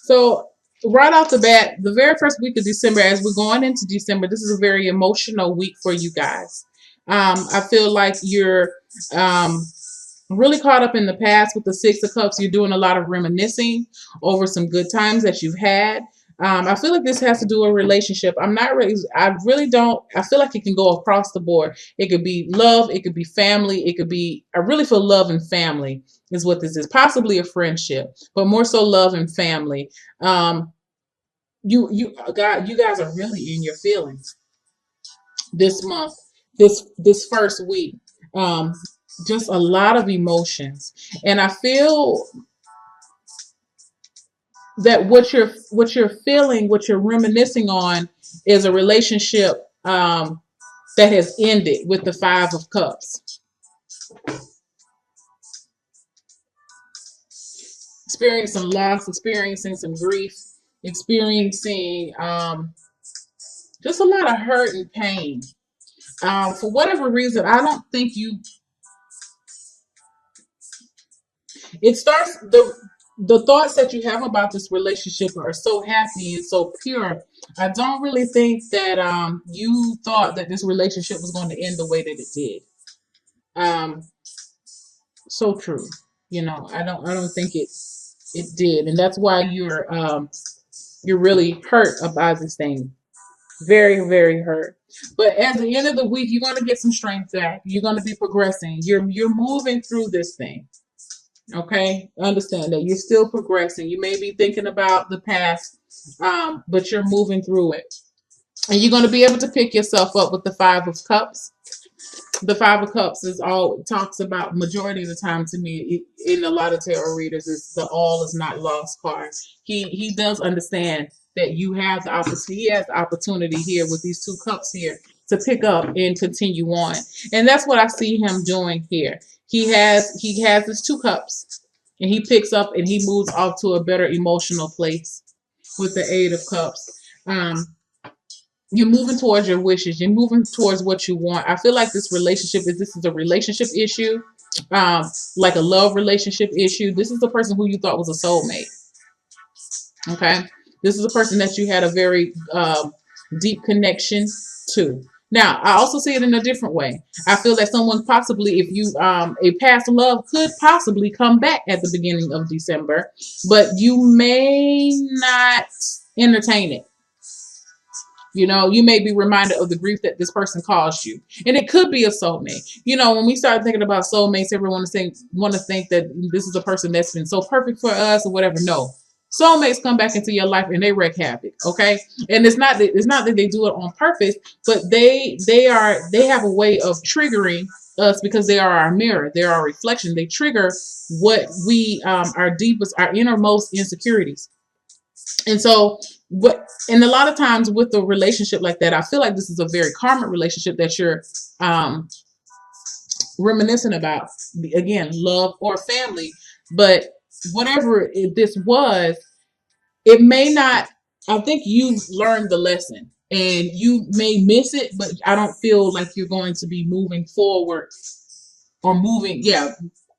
So right off the bat, the very first week of December, as we're going into December, this is a very emotional week for you guys. I feel like you're um, really caught up in the past with the Six of Cups. You're doing a lot of reminiscing over some good times that you've had. I feel like this has to do with a relationship. I'm not really, I really don't, I feel like it can go across the board. It could be love, it could be family, it could be, I really feel love and family is what this is. Possibly a friendship, but more so love and family. Um, you guys are really in your feelings this month, this first week. Um, just a lot of emotions, and I feel that what you're feeling, what you're reminiscing on, is a relationship that has ended with the Five of Cups. Experiencing some loss, experiencing some grief, experiencing just a lot of hurt and pain. For whatever reason, I don't think you. It starts the thoughts that you have about this relationship are so happy and so pure. I don't really think that you thought that this relationship was going to end the way that it did. Um, so true. I don't think it did, and that's why you're really hurt about this thing. Very, very hurt. But at the end of the week, you're gonna get some strength back. You're gonna be progressing. You're moving through this thing. Okay, understand that you're still progressing. You may be thinking about the past, but you're moving through it, and you're gonna be able to pick yourself up with the Five of Cups. The Five of Cups is all it talks about majority of the time to me in a lot of tarot readers is the all is not lost card. He does understand that you have the opportunity. He has the opportunity here with these two cups here to pick up and continue on, and that's what I see him doing here. He has his two cups, and he picks up and he moves off to a better emotional place with the Eight of Cups. Um, you're moving towards your wishes. You're moving towards what you want. I feel like this is a relationship issue, like a love relationship issue. This is the person who you thought was a soulmate. Okay, this is a person that you had a very deep connection to. Now, I also see it in a different way. I feel that someone possibly, if you a past love could possibly come back at the beginning of December, but you may not entertain it. You may be reminded of the grief that this person caused you, and it could be a soulmate. When we start thinking about soulmates, everyone want to think that this is a person that's been so perfect for us or whatever. No, soulmates come back into your life and they wreak havoc. Okay, and it's not that they do it on purpose, but they have a way of triggering us because they are our mirror. They're our reflection. They trigger what we our deepest, our innermost insecurities. And so, and a lot of times with a relationship like that, I feel like this is a very karmic relationship that you're um, reminiscent about. Again, love or family, but whatever this was, it may not. I think you've learned the lesson, and you may miss it, but I don't feel like you're going to be moving forward or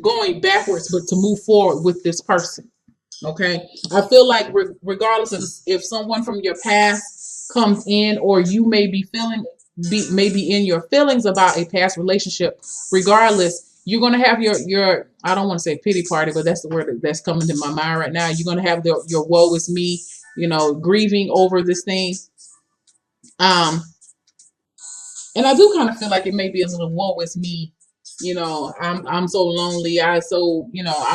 going backwards, but to move forward with this person. Okay. I feel like regardless of if someone from your past comes in, or you may be maybe in your feelings about a past relationship, regardless, you're gonna have your I don't want to say pity party, but that's the word that's coming to my mind right now. You're gonna have your woe is me, grieving over this thing. Um, and I do kind of feel like it may be a little woe is me. I'm so lonely. I'm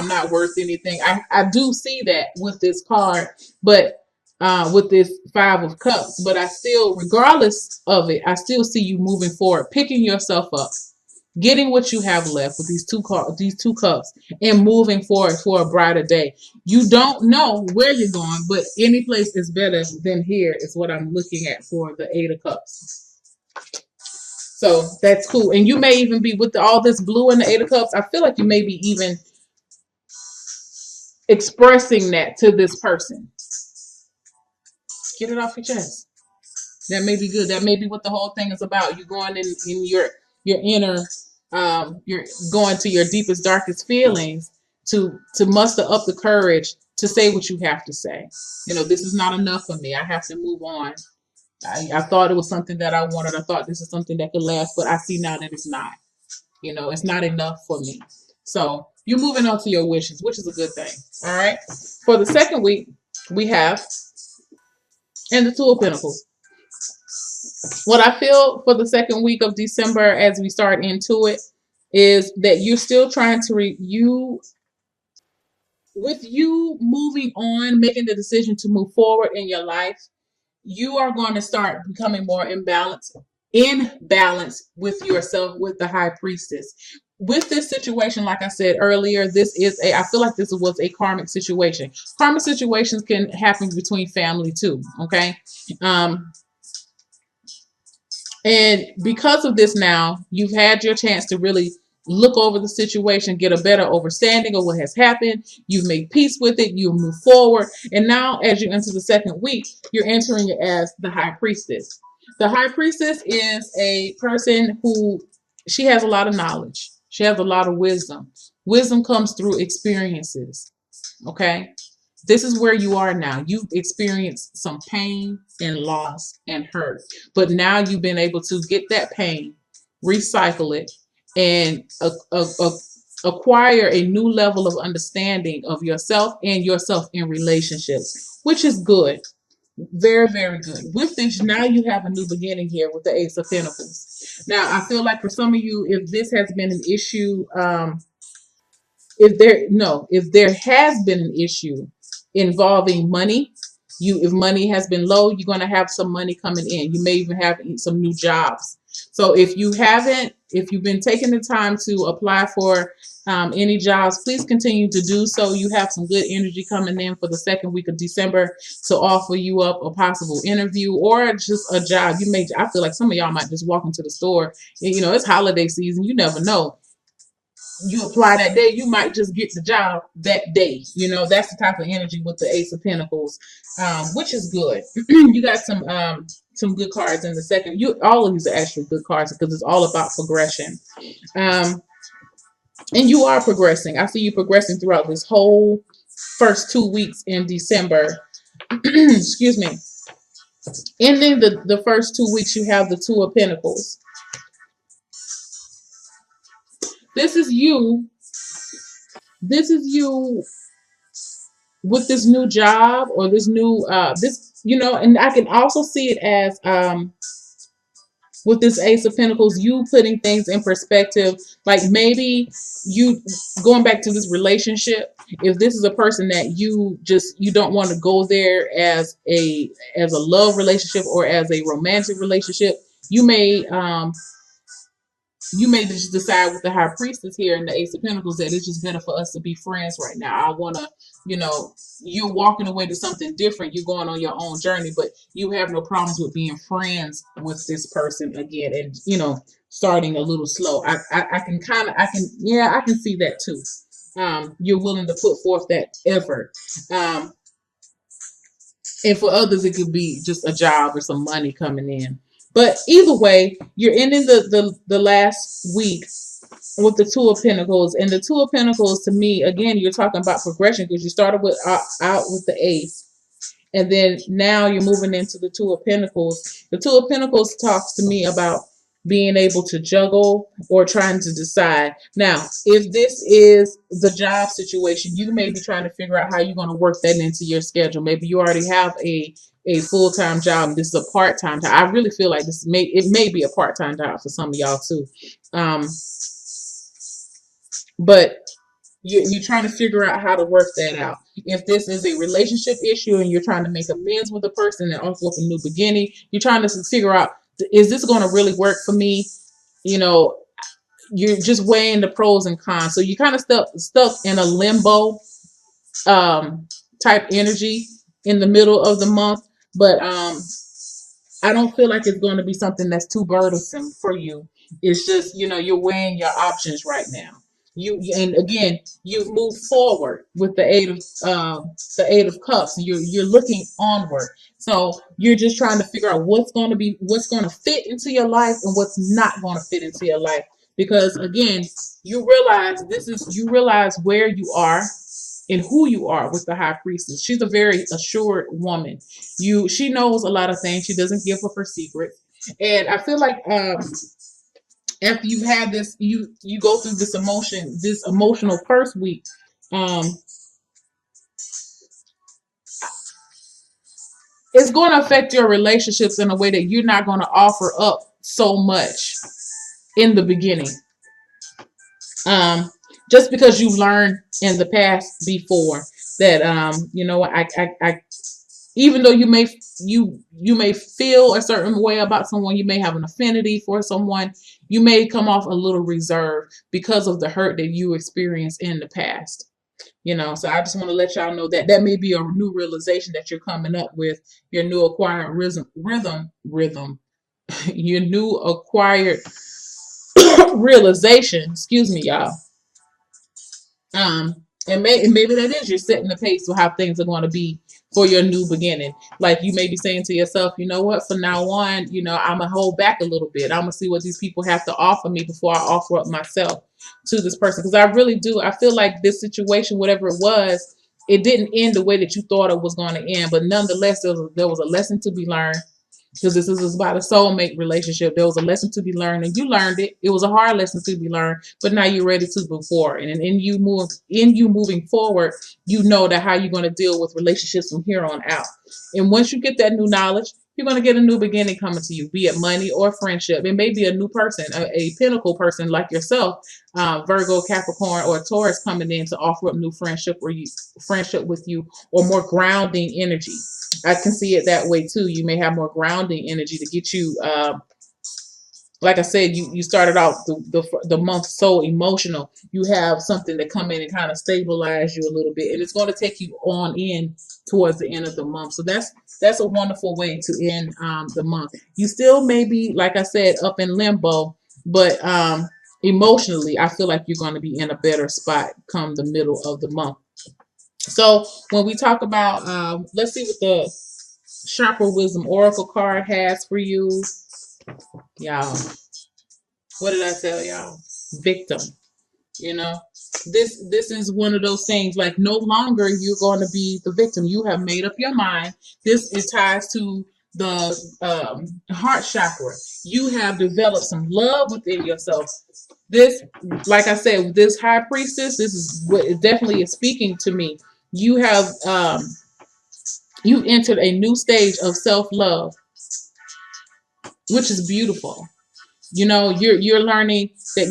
not worth anything. I do see that with this card, but with this Five of Cups. But I still, regardless of it, I still see you moving forward, picking yourself up, getting what you have left with these two cups, and moving forward for a brighter day. You don't know where you're going, but any place is better than here is what I'm looking at for the Eight of Cups. So that's cool. And you may even be with all this blue and the Eight of Cups. I feel like you may be even expressing that to this person. Get it off your chest. That may be good. That may be what the whole thing is about. You going in your inner, you're going to your deepest, darkest feelings to muster up the courage to say what you have to say. This is not enough for me. I have to move on. I thought it was something that I wanted. I thought this is something that could last, but I see now that it's not. It's not enough for me. So you're moving on to your wishes, which is a good thing. All right. For the second week, we have and the Two of Pentacles. What I feel for the second week of December as we start into it is that you're still trying to with you moving on, making the decision to move forward in your life, you are going to start becoming more in balance with yourself, with the High Priestess. With this situation, like I said earlier, I feel like this was a karmic situation. Karmic situations can happen between family too. Okay. And because of this now, you've had your chance to really look over the situation, get a better understanding of what has happened. You've made peace with it. You move forward. And now as you enter the second week, you're entering it as the High Priestess. The High Priestess is a person who, she has a lot of knowledge. She has a lot of wisdom. Wisdom comes through experiences. Okay. This is where you are now. You've experienced some pain and loss and hurt, but now you've been able to get that pain, recycle it, and acquire a new level of understanding of yourself and yourself in relationships, which is good. Very, very good. With this, now you have a new beginning here with the Ace of Pentacles. Now, I feel like for some of you, if this has been an issue, if there has been an issue involving money, if money has been low, you're going to have some money coming in. You may even have some new jobs. So if you've been taking the time to apply for any jobs, please continue to do so. You have some good energy coming in for the second week of December to offer you up a possible interview or just a job. I feel like some of y'all might just walk into the store and, it's holiday season. You never know. You apply that day, you might just get the job that day. That's the type of energy with the Ace of Pentacles, which is good. You got some good cards in the second. All of these are actually good cards because it's all about progression. And you are progressing. I see you progressing throughout this whole first 2 weeks in December. Excuse me. Ending the first 2 weeks, you have the Two of Pentacles. This is you with this new job or this new and I can also see it as with this Ace of Pentacles, you putting things in perspective. Like maybe you going back to this relationship, if this is a person that you don't want to go there as a love relationship or as a romantic relationship, you may just decide with the High Priestess here and the Ace of Pentacles that it's just better for us to be friends right now. I want to, you're walking away to something different. You're going on your own journey, but you have no problems with being friends with this person again and, starting a little slow. I can see that too. You're willing to put forth that effort. And for others, it could be just a job or some money coming in. But either way, you're ending the last week with the Two of Pentacles. And the Two of Pentacles, to me, again, you're talking about progression because you started out with the Ace. And then now you're moving into the Two of Pentacles. The Two of Pentacles talks to me about being able to juggle or trying to decide. Now, if this is the job situation, you may be trying to figure out how you're going to work that into your schedule. Maybe you already have a full-time job and this is a part-time job. I really feel like it may be a part-time job for some of y'all too. But you're trying to figure out how to work that out. If this is a relationship issue and you're trying to make amends with a person and offer up a new beginning, you're trying to figure out, is this going to really work for me? You're just weighing the pros and cons. So you kind of stuck in a limbo type energy in the middle of the month. But I don't feel like it's going to be something that's too burdensome for you. It's just, you're weighing your options right now. And again, you move forward with the Eight of Cups. You're looking onward. So you're just trying to figure out what's going to fit into your life and what's not going to fit into your life. Because again, you realize where you are in who you are with the high priestess. She's a very assured woman. She knows a lot of things. She doesn't give up her secrets. And I feel like after you've had this, you go through this emotional first week. Um, it's going to affect your relationships in a way that you're not going to offer up so much in the beginning. Um, just because you've learned in the past before that, I even though you may feel a certain way about someone, you may have an affinity for someone, you may come off a little reserved because of the hurt that you experienced in the past. So I just want to let y'all know that that may be a new realization that you're coming up with, your new acquired rhythm, your new acquired realization. Excuse me, y'all. Um, and maybe that is you're setting the pace for how things are going to be for your new beginning. Like you may be saying to yourself, you know what, from now on, I'm gonna hold back a little bit. I'm gonna see what these people have to offer me before I offer up myself to this person. Because I really do. I feel like this situation, whatever it was, it didn't end the way that you thought it was going to end. But nonetheless, there was a lesson to be learned, because this is about a soulmate relationship. There was a lesson to be learned, and you learned it. It was a hard lesson to be learned, but now you're ready to move forward. And in you moving forward, you know that how you're going to deal with relationships from here on out. And once you get that new knowledge, you're going to get a new beginning coming to you, be it money or friendship. It may be a new person, a pinnacle person like yourself, Virgo, Capricorn, or Taurus coming in to offer up new friendship with you, or more grounding energy. I can see it that way too. You may have more grounding energy to get you. Like I said, you started off the month so emotional. You have something to come in and kind of stabilize you a little bit, and it's going to take you on in towards the end of the month. So that's a wonderful way to end the month. You still may be, like I said, up in limbo, but emotionally, I feel like you're going to be in a better spot come the middle of the month. So when we talk about, let's see what the Sharper Wisdom Oracle card has for you, y'all. What did I tell y'all? Victim. This is one of those things, like no longer you're going to be the victim. You have made up your mind. This is ties to the heart chakra. You have developed some love within yourself. This, like I said, this high priestess, this is what it definitely is speaking to me. You have you've entered a new stage of self-love, which is beautiful. You're learning that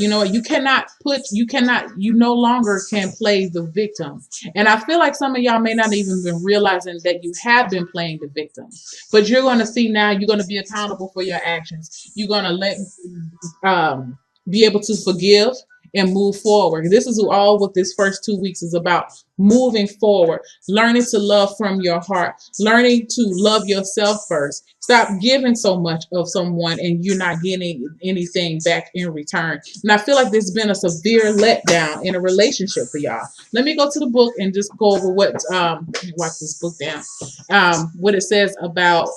you no longer can play the victim. And I feel like some of y'all may not even been realizing that you have been playing the victim, but you're going to see now. You're going to be accountable for your actions. You're going to be able to forgive and move forward. This is all what this first 2 weeks is about: moving forward, learning to love from your heart, learning to love yourself first. Stop giving so much of someone and you're not getting anything back in return. And I feel like there's been a severe letdown in a relationship for y'all. Let me go to the book and just go over what let me wipe this book down. What it says about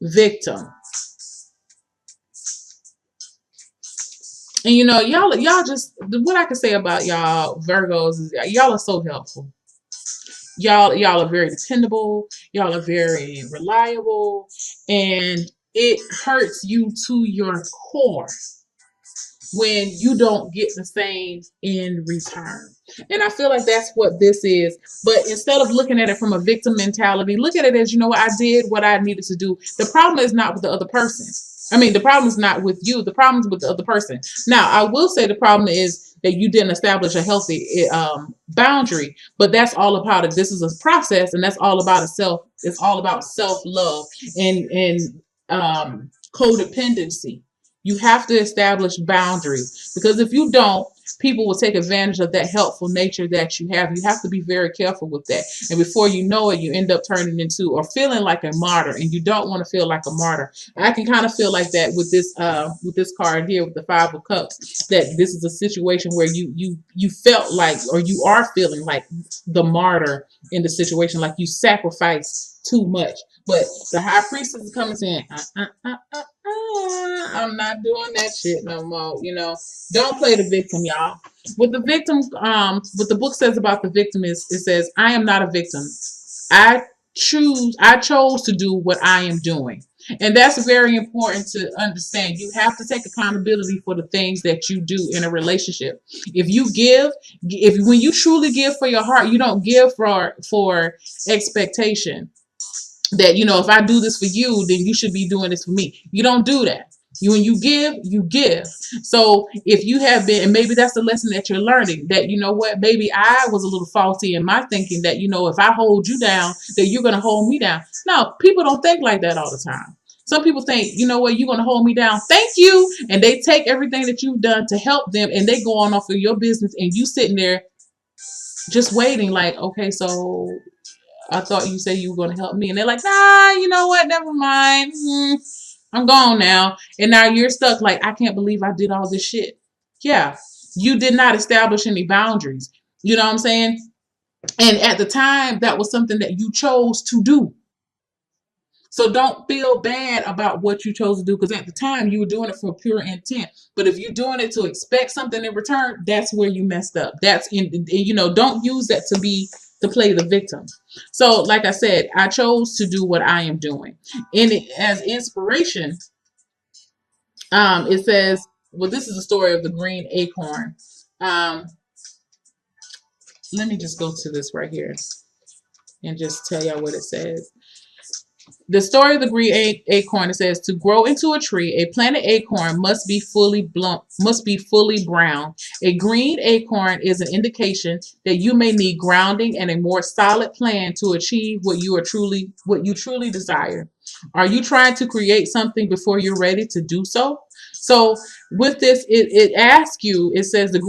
victim. And y'all just, what I can say about y'all Virgos is y'all are so helpful. Y'all are very dependable. Y'all are very reliable, and it hurts you to your core when you don't get the same in return. And I feel like that's what this is. But instead of looking at it from a victim mentality, look at it as, I did what I needed to do. The problem is not with the other person. The problem is not with you. The problem is with the other person. Now, I will say the problem is that you didn't establish a healthy boundary, but that's all about it. This is a process, and that's all about itself. It's all about self-love and codependency. You have to establish boundaries, because if you don't, people will take advantage of that helpful nature that you have. You have to be very careful with that. And before you know it, you end up turning into or feeling like a martyr, and you don't want to feel like a martyr. I can kind of feel like that with this card here with the Five of Cups, that this is a situation where you felt like, or you are feeling like the martyr in the situation, like you sacrificed too much. But the High Priestess is coming saying, I'm not doing that shit no more. Don't play the victim, y'all. What the victim, what the book says about the victim is, it says, I am not a victim. I I chose to do what I am doing. And that's very important to understand. You have to take accountability for the things that you do in a relationship. If you give, if when you truly give for your heart, you don't give for expectation that, if I do this for you, then you should be doing this for me. You don't do that. When you give, you give. So if you have been, and maybe that's the lesson that you're learning, that, what, maybe I was a little faulty in my thinking that, if I hold you down, that you're going to hold me down. No, people don't think like that all the time. Some people think, what, you're going to hold me down. Thank you. And they take everything that you've done to help them and they go on off of your business, and you sitting there just waiting like, okay, so I thought you said you were going to help me. And they're like, nah, you know what? Never mind. I'm gone now. And now you're stuck like, I can't believe I did all this shit. Yeah, you did not establish any boundaries. You know what I'm saying? And at the time, that was something that you chose to do. So don't feel bad about what you chose to do, because at the time you were doing it for pure intent. But if you're doing it to expect something in return, that's where you messed up. That's don't use that to play the victim. So like I said, I chose to do what I am doing. And as inspiration, it says, well, this is the story of the green acorn. Let me just go to this right here and just tell y'all what it says. The story of the green acorn, it says, to grow into a tree, a planted acorn must be fully brown. A green acorn is an indication that you may need grounding and a more solid plan to achieve what you truly desire. Are you trying to create something before you're ready to do so? So with this, it asks you, it says the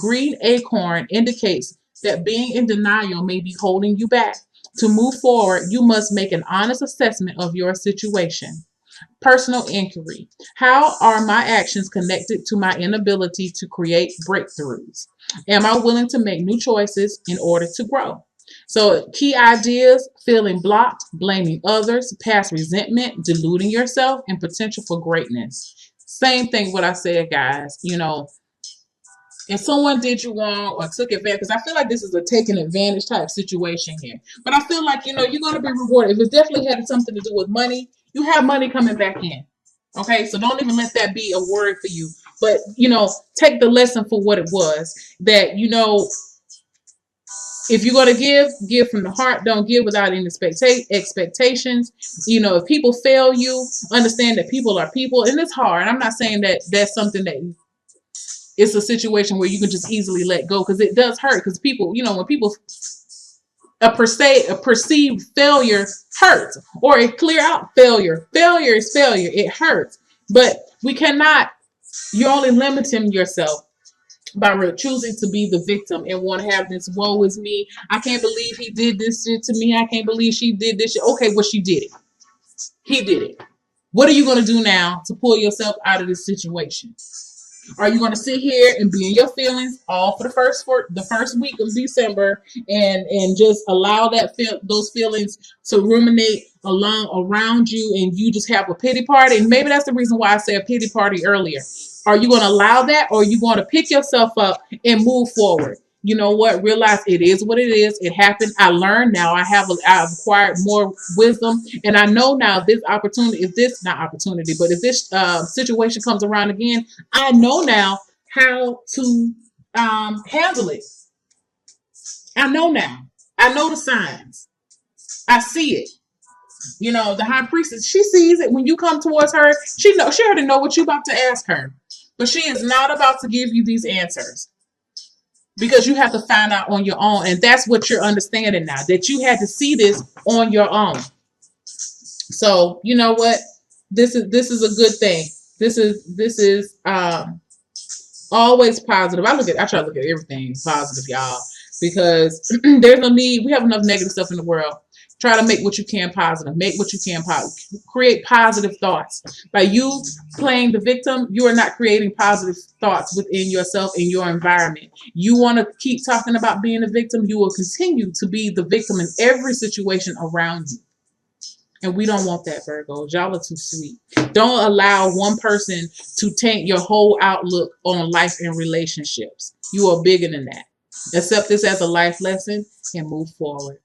green acorn indicates that being in denial may be holding you back. To move forward, you must make an honest assessment of your situation. Personal inquiry. How are my actions connected to my inability to create breakthroughs? Am I willing to make new choices in order to grow? So key ideas: feeling blocked, blaming others, past resentment, deluding yourself, and potential for greatness. Same thing what I said, guys. If someone did you wrong or took advantage, because I feel like this is a taking advantage type situation here. But I feel like, you're going to be rewarded. If it definitely had something to do with money, you have money coming back in. Okay, so don't even let that be a word for you. But, take the lesson for what it was. That, if you're going to give from the heart. Don't give without any expectations. If people fail you, understand that people are people. And it's hard. I'm not saying that that's something that it's a situation where you can just easily let go, because it does hurt. Because people, when people a perceived failure hurts, or a clear out failure. Failure is failure. It hurts, but we cannot. You're only limiting yourself by choosing to be the victim and want to have this woe is me. I can't believe he did this shit to me. I can't believe she did this shit. Okay, well, she did it. He did it. What are you going to do now to pull yourself out of this situation? Are you going to sit here and be in your feelings all for the first week of December and just allow those feelings to ruminate around you, and you just have a pity party? And maybe that's the reason why I said pity party earlier. Are you going to allow that, or are you going to pick yourself up and move forward? You know what? Realize it is what it is. It happened. I learned now. I've acquired more wisdom, and I know now this opportunity, if this not opportunity, but if this situation comes around again, I know now how to handle it. I know now. I know the signs. I see it. The high priestess, she sees it when you come towards her. She already know what you about to ask her, but she is not about to give you these answers, because you have to find out on your own. And that's what you're understanding now, that you had to see this on your own. So you know what? This is a good thing. This is always positive. I try to look at everything positive, y'all, because there's no need. We have enough negative stuff in the world. Try to make what you can positive. Make what you can positive. Create positive thoughts. By you playing the victim, you are not creating positive thoughts within yourself and your environment. You want to keep talking about being a victim, you will continue to be the victim in every situation around you. And we don't want that, Virgo. Y'all are too sweet. Don't allow one person to taint your whole outlook on life and relationships. You are bigger than that. Accept this as a life lesson and move forward.